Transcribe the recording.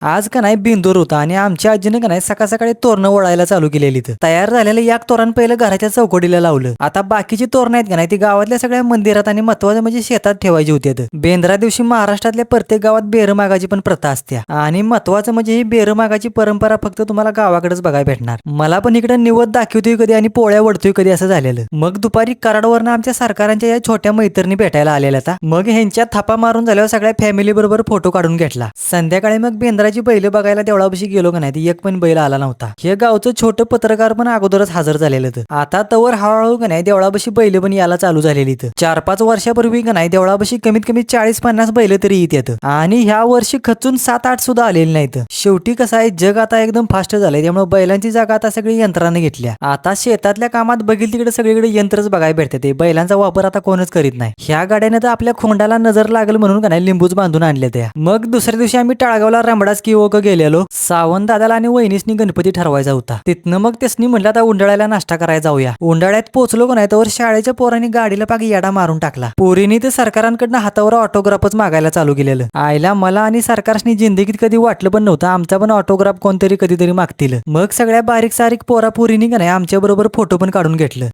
आज का नाही बिंदूर होता आणि आमच्या आजीने का नाही सकाळ सकाळी तोरणं ओढायला चालू केलेली. तयार झालेलं एक तोरण पहिलं घराच्या चौकटीला लावलं. आता बाकीची तोरणं आहेत का नाही ती गावातल्या सगळ्या मंदिरात आणि महत्वाचं म्हणजे शेतात ठेवायची होती. बेंद्रा दिवशी महाराष्ट्रातल्या प्रत्येक गावात बेर मागाची पण प्रथा असते आणि महत्वाचं म्हणजे ही बेर मागाची परंपरा फक्त तुम्हाला गावाकडेच बघायला भेटणार. मला पण इकडे निवद दाखवतोय कधी आणि पोळ्या वडतोय कधी असं झालेलं. मग दुपारी कराडवरनं आमच्या सरकारांच्या या छोट्या मैत्रिणी भेटायला आलेल्या. मग ह्यांच्या थापा मारून झाल्यावर सगळ्या फॅमिली बरोबर फोटो काढून घेतला. संध्याकाळी मग बेंद्राची बैल बघायला देवळापाशी गेलो का नाही एक पण बैल आला नव्हता. हे गावचं छोटं पत्रकार पण अगोदरच हजर झालेलं. आता तवर हळूहळू का नाही देवळापाशी बैल पण यायला चालू झालेली. 4-5 वर्षापूर्वी का नाही देवळापाशी कमीत कमी 40-50 बैल तरी येत आणि ह्या वर्षी खचून 7-8 सुद्धा आलेली नाहीत. शेवटी कसं आहे जग आता एकदम फास्ट झालंय त्यामुळे बैलांची जागा आता सगळी यंत्राने घेतल्या. आता शेतातल्या कामात बघील तिकडे सगळीकडे यंत्रच बघायला भेटते. बैलांचा वापर आता कोणच करीत नाही. ह्या गाड्याने तर आपल्या खोंडाला नजर लागल म्हणून का नाही लिंबूच बांधून आणले त्या. मग दुसऱ्या दिवशी आम्ही टाळगावला रंबडाच की गेलेलो. सावंत दादाला आणि वहिनीसनी गणपती ठरवायचा होता. तिथनं मग त्यासनी म्हटलं आता उंडाळ्याला नाश्ता करायला जाऊया. उंडाळ्यात पोहोचलो का नाही तर शाळेच्या पोरांनी गाडीला पाग येडा मारून टाकला. पोरीने ते सरकारांकडनं हातावर ऑटोग्राफच मागायला चालू केलेलं. आईला मला आणि सरकारनी जिंदगीत कधी वाटलं पण नव्हतं आमचा पण ऑटोग्राफ कोणतरी कधीतरी मागतील. मग सगळ्या बारीक सारीक पोरा पोरीनी का नाही आमच्या बरोबर फोटो पण काढून घेतलं.